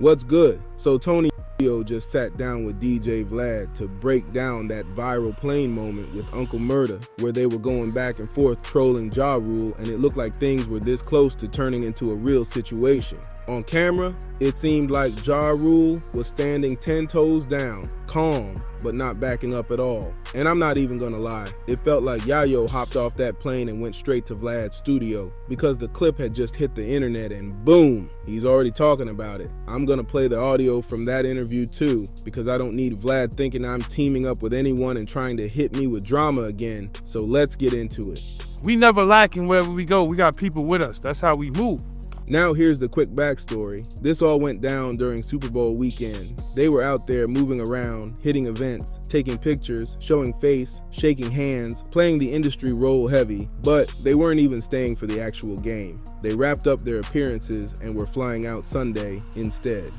What's good? So Tony Yayo just sat down with DJ Vlad to break down that viral plane moment with Uncle Murda, where they were going back and forth trolling Ja Rule, and it looked like things were this close to turning into a real situation. On camera, it seemed like Ja Rule was standing 10 toes down, calm, but not backing up at all. And I'm not even gonna lie, it felt like Yayo hopped off that plane and went straight to Vlad's studio, because the clip had just hit the internet and boom, he's already talking about it. I'm gonna play the audio from that interview too, because I don't need Vlad thinking I'm teaming up with anyone and trying to hit me with drama again, so let's get into it. We never lacking wherever we go. We got people with us. That's how we move. Now here's the quick backstory. This all went down during Super Bowl weekend. They were out there moving around, hitting events, taking pictures, showing face, shaking hands, playing the industry role heavy, but they weren't even staying for the actual game. They wrapped up their appearances and were flying out Sunday instead.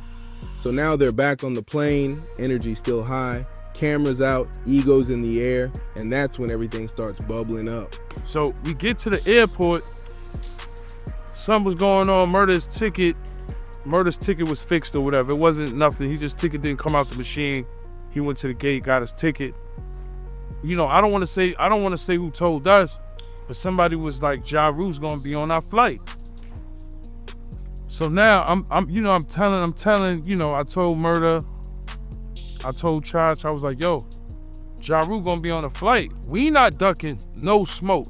So now they're back on the plane, energy still high, cameras out, egos in the air, and that's when everything starts bubbling up. So we get to the airport. Something was going on. Murda's ticket was fixed or whatever. It wasn't nothing. Ticket didn't come out the machine. He went to the gate, got his ticket. You know, I don't want to say who told us, but somebody was like, Ja Rule's gonna be on our flight. So now I'm telling, you know, I told Murda, I told Chach, I was like, yo, Ja Rule gonna be on a flight. We not ducking no smoke.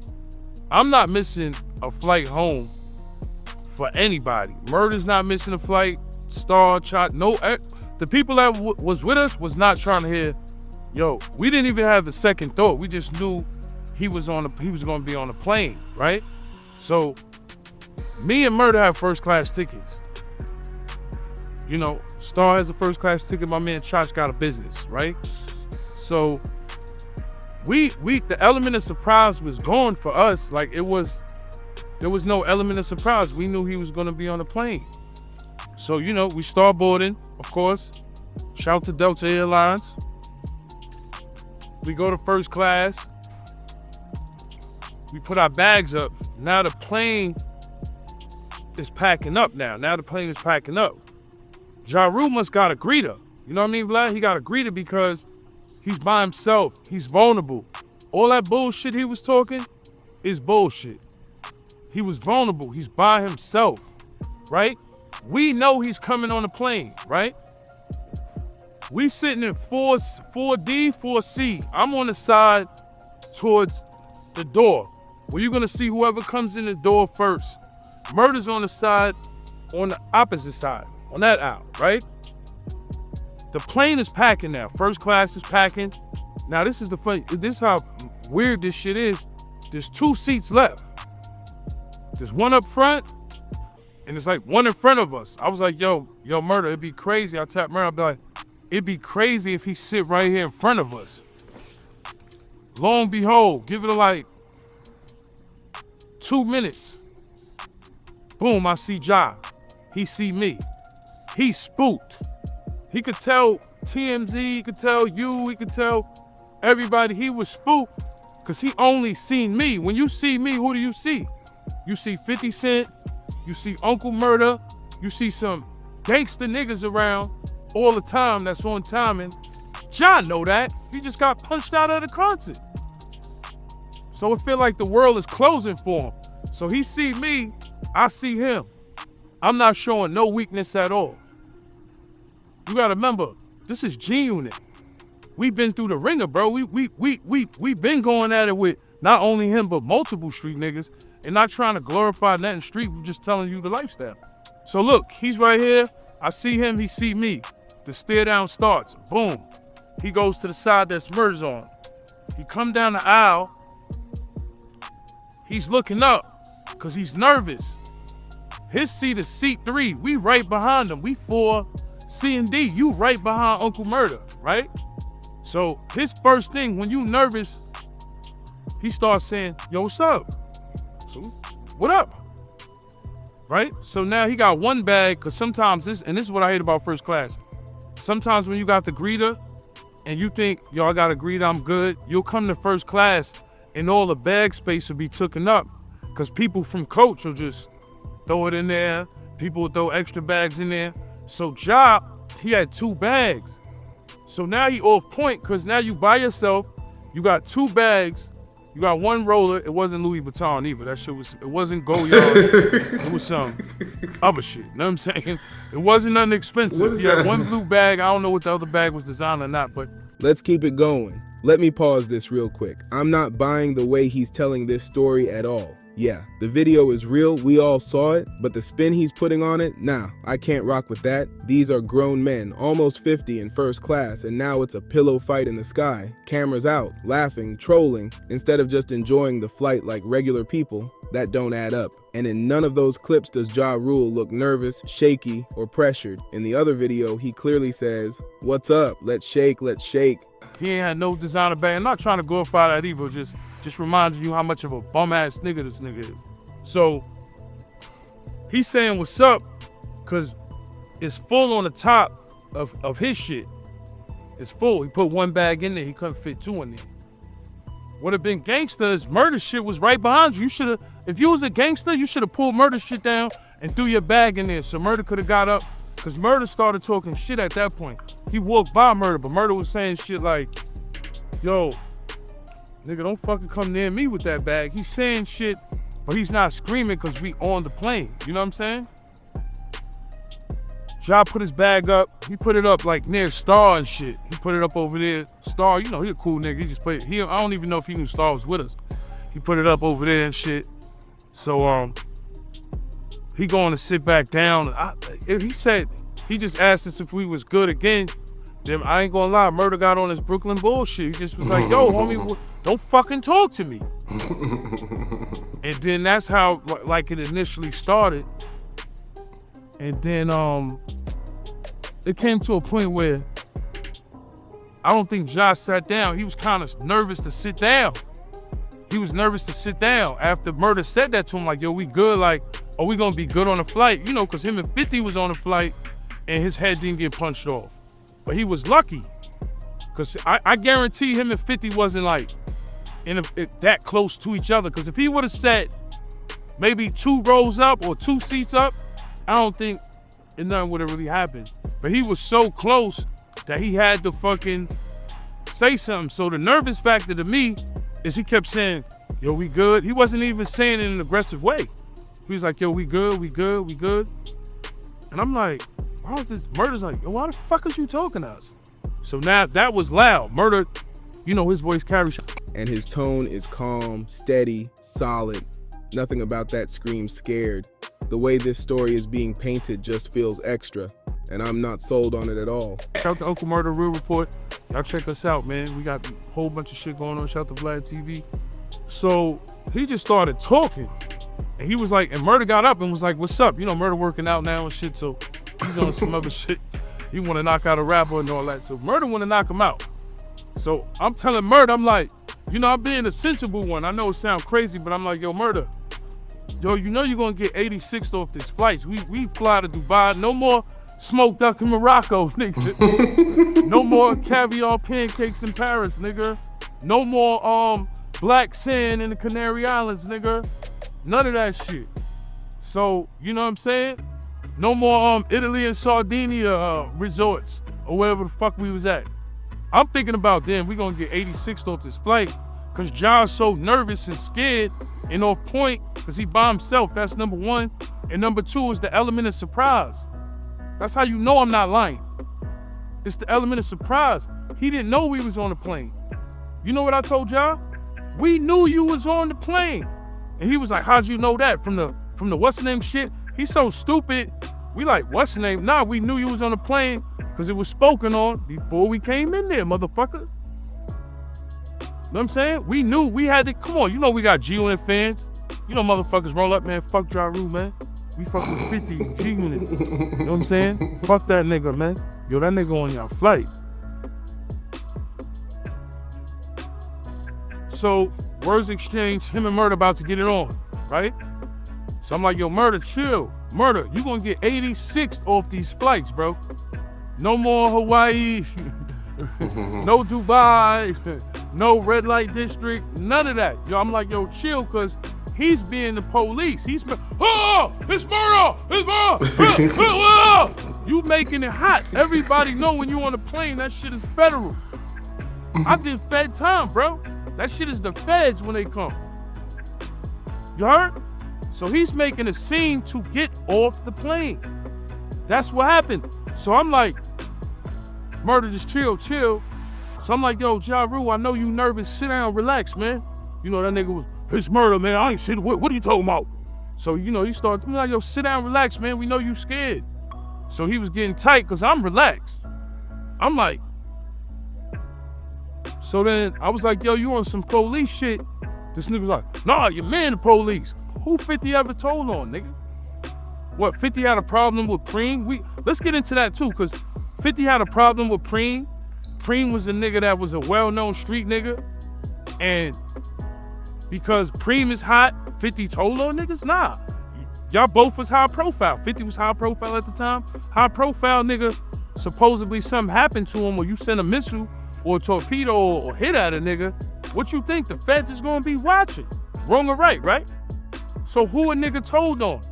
I'm not missing a flight home for anybody. Murda's not missing a flight. Star, Chach, the people that was with us was not trying to hear, yo, we didn't even have the second thought. We just knew he was gonna be on a plane, right? So me and Murda have first class tickets. You know, Star has a first class ticket, my man Chach got a business, right? So the element of surprise was gone for us. Like there was no element of surprise. We knew he was gonna be on the plane. So, you know, we start boarding, of course. Shout to Delta Airlines. We go to first class. We put our bags up. Now the plane is packing up now. Now the plane is packing up. Ja Rule must got a greeter. You know what I mean, Vlad? He got a greeter because he's by himself. He's vulnerable. All that bullshit he was talking is bullshit. He was vulnerable. He's by himself, right? We know he's coming on the plane, right? We sitting in 4D, 4C. I'm on the side towards the door, where you're gonna see whoever comes in the door first. Murda's on the side, on the opposite side, on that aisle, right? The plane is packing now. First class is packing. Now this is how weird this shit is. There's 2 seats left. There's one up front, and it's like one in front of us. I was like, yo, Murda, it'd be crazy. I tap Murda, I'd be like, it'd be crazy if he sit right here in front of us. Lo and behold, give it like 2 minutes. Boom, I see Ja. He see me. He spooked. He could tell TMZ, he could tell you, he could tell everybody he was spooked because he only seen me. When you see me, who do you see? You see 50 Cent, you see Uncle Murda, you see some gangster niggas around all the time that's on timing. Ja know that. He just got punched out of the concert. So it feel like the world is closing for him. So he see me, I see him. I'm not showing no weakness at all. You gotta remember, this is G-Unit. We been through the ringer, bro. We been going at it with not only him, but multiple street niggas. And not trying to glorify nothing street, we're just telling you the lifestyle. So look, he's right here. I see him, he see me. The Staredown starts, boom. He goes to the side that Murda's on. He come down the aisle. He's looking up, cause he's nervous. His seat is seat 3. We right behind him. We 4, C and D. You right behind Uncle Murda, right? So his first thing, when you nervous, he starts saying, yo, what's up? So, what up? Right? So now he got one bag, because sometimes this is what I hate about first class. Sometimes when you got the greeter and you think, yo, I got a greeter, I'm good, you'll come to first class and all the bag space will be taken up because people from coach will just throw it in there. People will throw extra bags in there. So Ja, he had 2 bags. So now he off point because now you by yourself. You got 2 bags. You got 1 roller. It wasn't Louis Vuitton either. That shit was, it wasn't Goyard. It was some other shit. You know what I'm saying? It wasn't nothing expensive. He had 1 blue bag. I don't know what the other bag was designed or not, but. Let's keep it going. Let me pause this real quick. I'm not buying the way he's telling this story at all. Yeah, the video is real, we all saw it, but the spin he's putting on it, nah, I can't rock with that. These are grown men, almost 50 in first class, and now it's a pillow fight in the sky. Cameras out, laughing, trolling, instead of just enjoying the flight like regular people. That don't add up. And in none of those clips does Ja Rule look nervous, shaky, or pressured. In the other video, he clearly says, "What's up? Let's shake, let's shake." He ain't had no designer bag. I'm not trying to glorify that either, just reminding you how much of a bum-ass nigga this nigga is. So, he's saying what's up, because it's full on the top of his shit. It's full. He put 1 bag in there. He couldn't fit 2 in there. Would have been gangsters. Murder shit was right behind you. You should have, if you was a gangster, you should have pulled murder shit down and threw your bag in there. So murder could have got up, because murder started talking shit at that point. He walked by murder, but murder was saying shit like, yo, nigga, don't fucking come near me with that bag. He's saying shit, but he's not screaming because we on the plane. You know what I'm saying? Ja put his bag up. He put it up like near Star and shit. He put it up over there. Star, you know, he a cool nigga. He just put it, I don't even know if he knew Star was with us. He put it up over there and shit. So, he going to sit back down. He said, he just asked us if we was good again. Then I ain't gonna lie, Murder got on his Brooklyn bullshit. He just was like, yo, homie, don't fucking talk to me. And then that's how, like, it initially started. And then, it came to a point where I don't think Josh sat down. He was kind of nervous to sit down. He was nervous to sit down after Murder said that to him, like, yo, we good, like, are we gonna be good on the flight? You know, because him and 50 was on the flight and his head didn't get punched off. But he was lucky, because I guarantee him and 50 wasn't like that close to each other. Because if he would have sat maybe 2 rows up or 2 seats up, I don't think nothing would have really happened. But he was so close that he had to fucking say something. So the nervous factor to me is he kept saying, yo, we good. He wasn't even saying it in an aggressive way. He was like, yo, we good, we good, we good. And I'm like, why is this? Murder's like, yo, why the fuck is you talking to us? So now that was loud. Murder, you know, his voice carries. And his tone is calm, steady, solid. Nothing about that screams scared. The way this story is being painted just feels extra, and I'm not sold on it at all. Shout out to Uncle Murder Real Report. Y'all check us out, man. We got a whole bunch of shit going on. Shout out to Vlad TV. So he just started talking. And he was like, and Murder got up and was like, what's up? You know, Murder working out now and shit, so he's on some other shit. He want to knock out a rapper and all that. So Murder want to knock him out. So I'm telling Murder, I'm like, you know, I'm being a sensible one. I know it sounds crazy, but I'm like, yo, Murder, yo, you know you're going to get 86th off these flights. We fly to Dubai. No more smoked duck in Morocco, nigga. No more caviar pancakes in Paris, nigga. No more black sand in the Canary Islands, nigga. None of that shit. So, you know what I'm saying? No more Italy and Sardinia resorts or wherever the fuck we was at. I'm thinking about, damn, we gonna get 86th off this flight because John's so nervous and scared and off point because he by himself. That's number one. And number 2 is the element of surprise. That's how you know I'm not lying. It's the element of surprise. He didn't know we was on the plane. You know what I told y'all? We knew you was on the plane. And he was like, how'd you know that? From the what's the name shit? He's so stupid. We like, what's the name? Nah, we knew you was on the plane because it was spoken on before we came in there, motherfucker. Know what I'm saying? We knew we had to, come on, you know we got G-Unit fans. You know motherfuckers roll up, man, fuck Ja Rule, man. We fuck with 50 G-Unit. You know what I'm saying? Fuck that nigga, man. Yo, that nigga on your flight. So, words exchanged, him and Murder about to get it on, right? So I'm like, yo, Murder, chill. Murder, you gonna get 86th off these flights, bro. No more Hawaii, no Dubai, no red light district, none of that. Yo, I'm like, yo, chill, cause he's being the police. He's been, oh, it's murder, it's murder, You making it hot. Everybody know when you on a plane, that shit is federal. I did Fed time, bro. That shit is the feds when they come. You heard? So he's making a scene to get off the plane. That's what happened. So I'm like, Murder, just chill. So I'm like, yo, Ja Rule, I know you nervous. Sit down, relax, man. You know, that nigga was, it's murder, man. I ain't shit. What are you talking about? So, you know, he started, I'm like, yo, sit down, relax, man. We know you scared. So he was getting tight because I'm relaxed. I'm like, so then I was like, yo, you on some police shit? This nigga was like, nah, your man the police. Who 50 ever told on, nigga? What, 50 had a problem with Preem? Let's get into that too, because 50 had a problem with Preem. Preem was a nigga that was a well-known street nigga. And because Preem is hot, 50 told on niggas? Nah. Y'all both was high profile. 50 was high profile at the time. High profile nigga, supposedly something happened to him or you sent a missile or a torpedo or hit at a nigga. What you think? The feds is gonna be watching? Wrong or right, right? So who a nigga told on?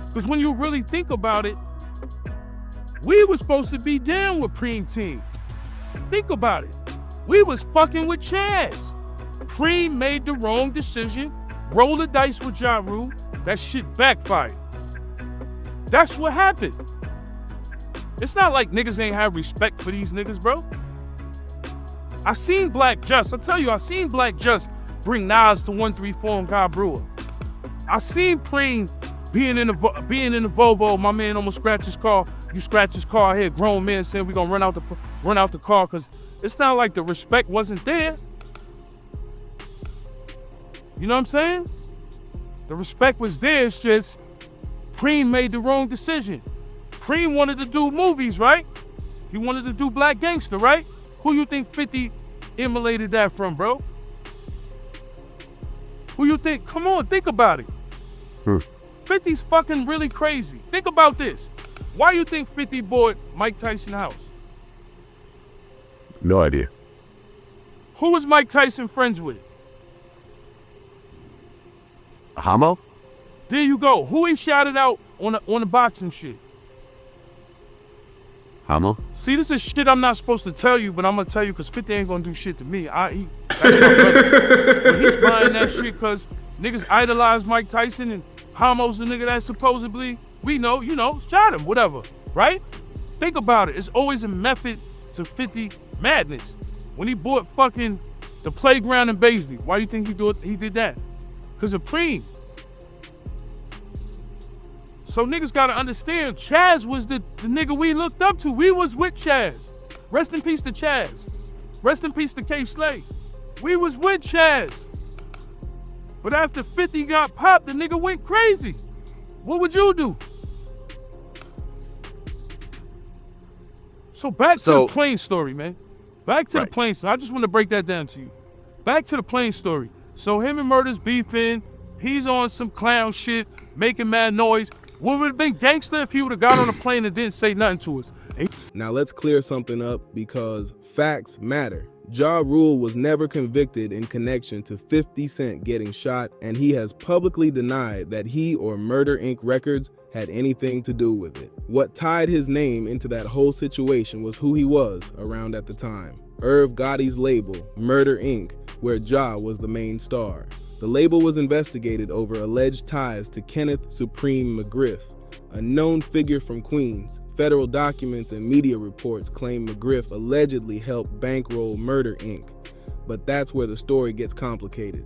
Because when you really think about it, we was supposed to be down with Preem team. Think about it. We was fucking with Chaz. Preem made the wrong decision, rolled the dice with Ja Rule. That shit backfired. That's what happened. It's not like niggas ain't have respect for these niggas, bro. I seen Black Just, I tell you, I seen Black Just bring Nas to 134 and God Brewer. I seen Preem being in the Volvo, my man almost scratched his car. You scratch his car, I hear grown men saying we gonna run out the car, because it's not like the respect wasn't there. You know what I'm saying? The respect was there, it's just Preem made the wrong decision. Preem wanted to do movies, right? He wanted to do Black Gangster, right? Who you think 50 emulated that from, bro? Who you think? Come on, think about it. 50's fucking really crazy. Think about this. Why you think 50 bought Mike Tyson's house? No idea. Who was Mike Tyson friends with? Hamo? There you go. Who he shouted out on the boxing shit? Hamo? See, this is shit I'm not supposed to tell you, but I'm gonna tell you because 50 ain't gonna do shit to me. That's my brother. But he's buying that shit because niggas idolize Mike Tyson and Hamo's the nigga that supposedly, we know, you know, shot him, whatever, right? Think about it. It's always a method to 50 madness. When he bought fucking the playground in Baisley, why you think he did that? Because of Preem. So niggas gotta understand, Chaz was the nigga we looked up to. We was with Chaz. Rest in peace to Chaz. Rest in peace to K Slay. We was with Chaz. But after 50 got popped, the nigga went crazy. What would you do? So back to the plane story, man. Back to the plane story. I just want to break that down to you. Back to the plane story. So him and Murder's beefing. He's on some clown shit, making mad noise. What would have been gangster if he would have got on a plane and didn't say nothing to us? Now let's clear something up because facts matter. Ja Rule was never convicted in connection to 50 Cent getting shot, and he has publicly denied that he or Murder Inc. Records had anything to do with it. What tied his name into that whole situation was who he was around at the time. Irv Gotti's label, Murder Inc., where Ja was the main star. The label was investigated over alleged ties to Kenneth Supreme McGriff, a known figure from Queens. Federal documents and media reports claim McGriff allegedly helped bankroll Murder Inc., but that's where the story gets complicated.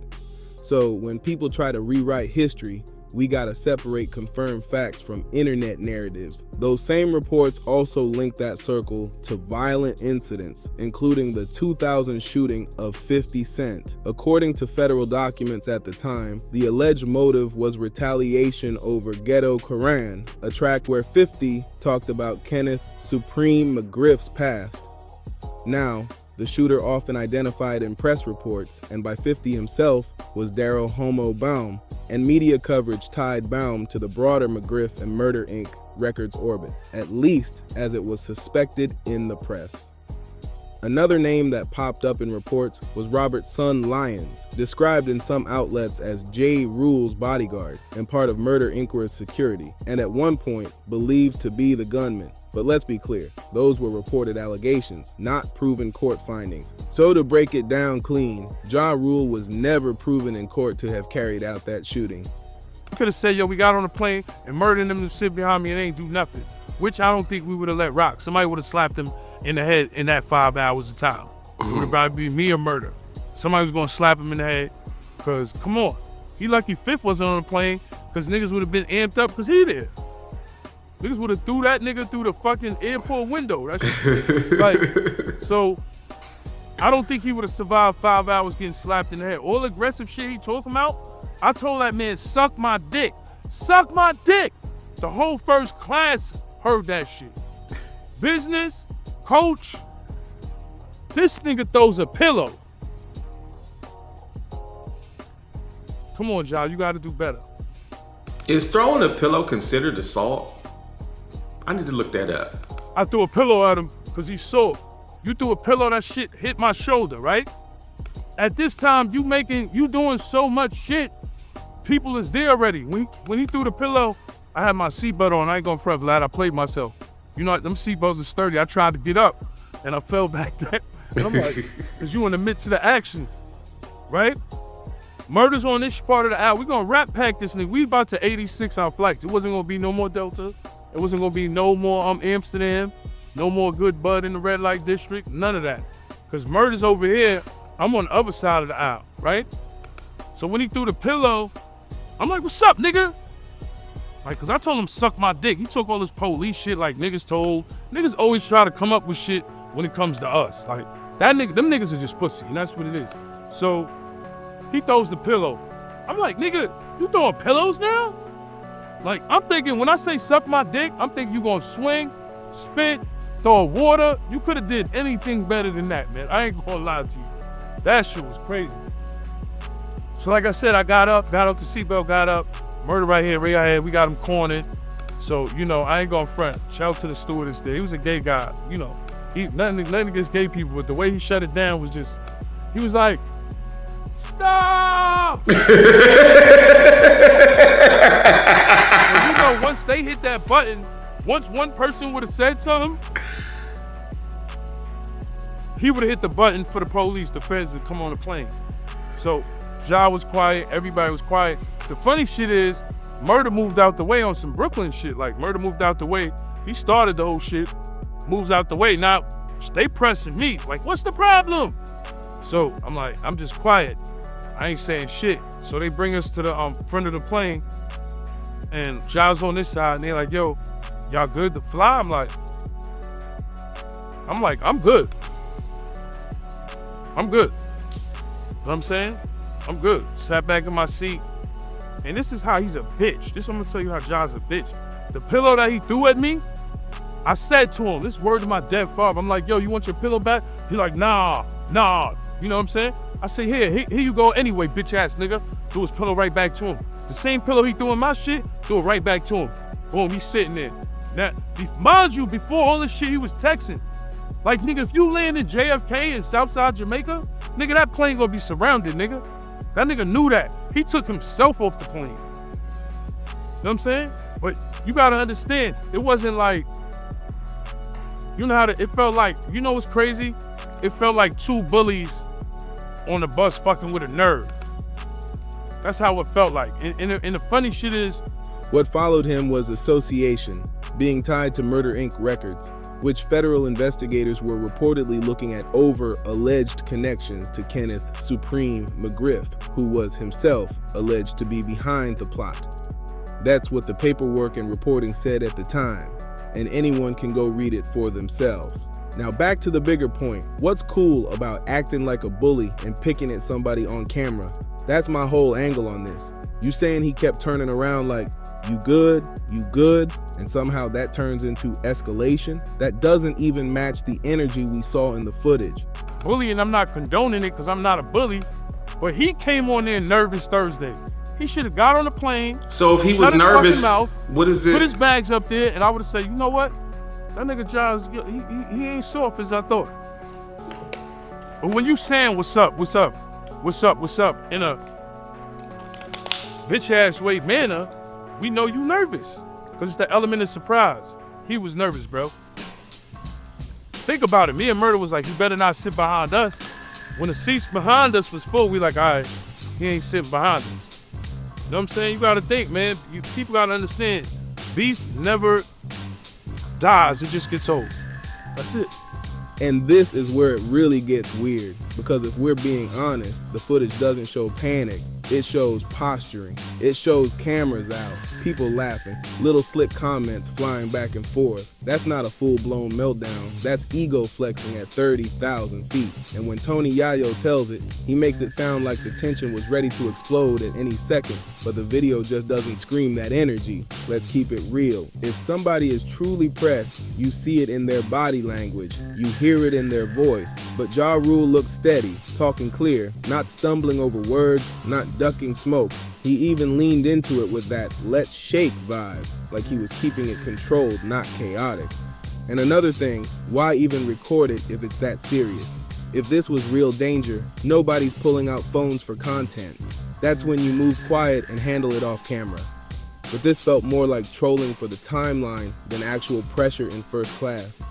So when people try to rewrite history, we gotta separate confirmed facts from internet narratives. Those same reports also link that circle to violent incidents, including the 2000 shooting of 50 Cent. According to federal documents at the time, the alleged motive was retaliation over Ghetto Koran, a track where 50 talked about Kenneth Supreme McGriff's past. Now, the shooter often identified in press reports, and by 50 himself, was Daryl Homo Baum, and media coverage tied Baum to the broader McGriff and Murder Inc. records orbit, at least as it was suspected in the press. Another name that popped up in reports was Robert's son Lyons, described in some outlets as J. Rule's bodyguard and part of Murder Inc.'s security, and at one point believed to be the gunman. But let's be clear, those were reported allegations, not proven court findings. So to break it down clean, Ja Rule was never proven in court to have carried out that shooting. You could have said, yo, we got on a plane and murdered them to sit behind me and they ain't do nothing, which I don't think we would have let rock. Somebody would have slapped him in the head in that 5 hours of time. It would have probably been me or murder. Somebody was going to slap him in the head because, come on, he lucky Fifth wasn't on the plane because niggas would have been amped up because he there. Niggas would have threw that nigga through the fucking airport window. That's so I don't think he would have survived 5 hours getting slapped in the head. All the aggressive shit he talking about, I told that man, suck my dick. Suck my dick. The whole first class heard that shit. Business, coach, this nigga throws a pillow. Come on, Ja, you gotta do better. Is throwing a pillow considered assault? I need to look that up. I threw a pillow at him because he saw. You threw a pillow, that shit hit my shoulder, right? At this time, you doing so much shit, people is there already. When he threw the pillow, I had my seatbelt on. I ain't gonna front, Vlad. I played myself. You know, them seatbelts are sturdy. I tried to get up, and I fell back there. And I'm like, because you in the midst of the action, right? Murder's on this part of the hour. We gonna rap pack this nigga. We about to 86 our flights. It wasn't gonna be no more Delta. It wasn't gonna be no more Amsterdam. No more good bud in the red light district. None of that. Because murder's over here. I'm on the other side of the aisle, right? So when he threw the pillow, I'm like, what's up, nigga? Like, cause I told him suck my dick. He took all this police shit like niggas told. Niggas always try to come up with shit when it comes to us. Like, that nigga, them niggas are just pussy, and that's what it is. So he throws the pillow. I'm like, nigga, you throwing pillows now? Like, I'm thinking, when I say suck my dick, I'm thinking you gonna swing, spit, throw water. You could have did anything better than that, man. I ain't gonna lie to you. That shit was crazy. So like I said, I got up the seatbelt, got up. Murder right here, right ahead. We got him cornered. So, you know, I ain't gonna front. Shout out to the stewardess there. He was a gay guy, you know. Nothing against gay people, but the way he shut it down was just, he was like, stop! So, you know, once they hit that button, once one person would have said something, he would have hit the button for the police, the feds to come on the plane. So Ja was quiet, everybody was quiet. The funny shit is, Murder moved out the way on some Brooklyn shit. Like, Murder moved out the way. He started the whole shit, moves out the way. Now, they pressing me, like, what's the problem? So I'm like, I'm just quiet. I ain't saying shit. So they bring us to the front of the plane, and Ja's on this side, and they're like, yo, y'all good to fly? I'm like, I'm good. I'm good. You know what I'm saying? I'm good. Sat back in my seat. And this is how he's a bitch. This I'm gonna tell you how Ja's a bitch. The pillow that he threw at me, I said to him, this word to my dead father. I'm like, yo, you want your pillow back? He like, nah. You know what I'm saying? I say, here you go anyway, bitch ass nigga. Threw his pillow right back to him. The same pillow he threw in my shit, threw it right back to him. Boom, he's sitting there. Now, mind you, before all this shit, he was texting. Like, nigga, if you land in JFK in Southside Jamaica, nigga, that plane gonna be surrounded, nigga. That nigga knew that. He took himself off the plane. You know what I'm saying? But you gotta understand, it wasn't like, you know how it felt like, you know what's crazy? It felt like two bullies on the bus fucking with a nerd. That's how it felt like. And the funny shit is, what followed him was association, being tied to Murder Inc. records, which federal investigators were reportedly looking at over alleged connections to Kenneth Supreme McGriff, who was himself alleged to be behind the plot. That's what the paperwork and reporting said at the time, and anyone can go read it for themselves. Now back to the bigger point. What's cool about acting like a bully and picking at somebody on camera? That's my whole angle on this. You saying he kept turning around like, you good, and somehow that turns into escalation? That doesn't even match the energy we saw in the footage. Bullying, I'm not condoning it because I'm not a bully, but he came on there nervous Thursday. He should have got on the plane. So if he was nervous, what is it? Put his bags up there, and I would have said, you know what? That nigga Giles, he ain't soft as I thought. But when you saying what's up in a bitch ass way manner, we know you nervous because it's the element of surprise. he was nervous, bro. Think about it. Me and Murder was like, you better not sit behind us. When the seats behind us was full, we like, all right, he ain't sitting behind us. You know what I'm saying? You gotta think, man. People gotta understand, beef never dies, it just gets old. That's it. And this is where it really gets weird, because if we're being honest, the footage doesn't show panic. It shows posturing. It shows cameras out, people laughing, little slick comments flying back and forth. That's not a full-blown meltdown. That's ego flexing at 30,000 feet. And when Tony Yayo tells it, he makes it sound like the tension was ready to explode at any second, but the video just doesn't scream that energy. Let's keep it real. If somebody is truly pressed, you see it in their body language, you hear it in their voice. But Ja Rule looks steady, talking clear, not stumbling over words, not ducking smoke. He even leaned into it with that let's shake vibe, like he was keeping it controlled, not chaotic. And another thing, why even record it if it's that serious? If this was real danger, nobody's pulling out phones for content. That's when you move quiet and handle it off camera. But this felt more like trolling for the timeline than actual pressure in first class.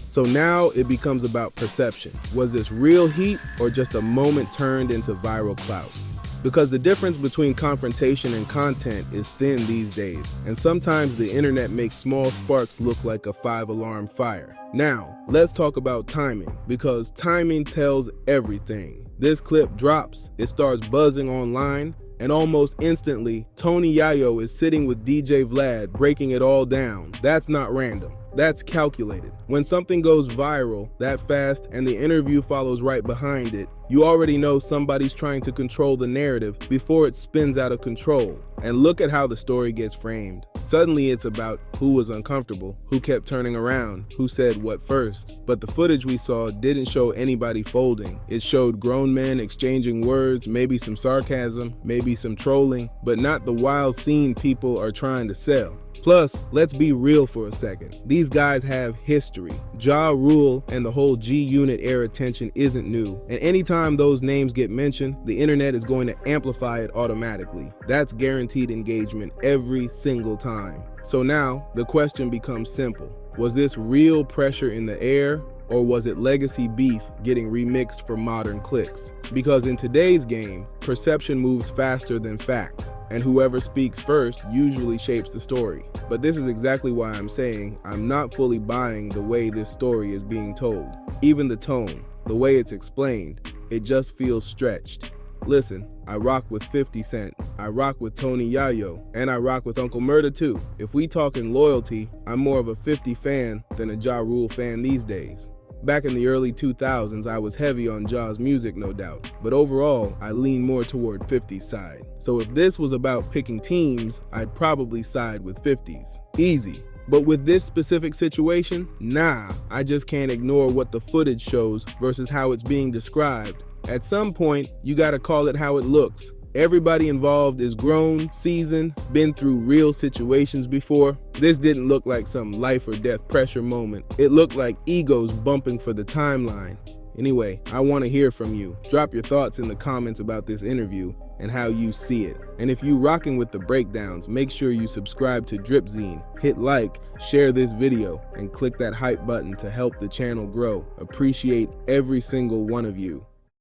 So now it becomes about perception. Was this real heat or just a moment turned into viral clout? Because the difference between confrontation and content is thin these days, and sometimes the internet makes small sparks look like a 5-alarm fire. Now, let's talk about timing, because timing tells everything. This clip drops, it starts buzzing online, and almost instantly, Tony Yayo is sitting with DJ Vlad breaking it all down. That's not random. That's calculated. When something goes viral that fast and the interview follows right behind it, you already know somebody's trying to control the narrative before it spins out of control. And look at how the story gets framed. Suddenly it's about who was uncomfortable, who kept turning around, who said what first. But the footage we saw didn't show anybody folding. It showed grown men exchanging words, maybe some sarcasm, maybe some trolling, but not the wild scene people are trying to sell. Plus, let's be real for a second. These guys have history. Ja Rule and the whole G-Unit era tension isn't new, and anytime those names get mentioned, the internet is going to amplify it automatically. That's guaranteed engagement every single time. So now, the question becomes simple. Was this real pressure in the air, or was it legacy beef getting remixed for modern clicks? Because in today's game, perception moves faster than facts, and whoever speaks first usually shapes the story. But this is exactly why I'm saying I'm not fully buying the way this story is being told. Even the tone, the way it's explained, it just feels stretched. Listen, I rock with 50 Cent, I rock with Tony Yayo, and I rock with Uncle Murda too. If we talking loyalty, I'm more of a 50 fan than a Ja Rule fan these days. Back in the early 2000s, I was heavy on Ja's music, no doubt, but overall, I lean more toward 50's side. So if this was about picking teams, I'd probably side with 50's. Easy. But with this specific situation, nah, I just can't ignore what the footage shows versus how it's being described. At some point, you gotta call it how it looks. Everybody involved is grown, seasoned, been through real situations before. This didn't look like some life or death pressure moment. It looked like egos bumping for the timeline. Anyway, I want to hear from you. Drop your thoughts in the comments about this interview and how you see it. And if you rocking with the breakdowns, make sure you subscribe to Dripzine, hit like, share this video, and click that hype button to help the channel grow. Appreciate every single one of you.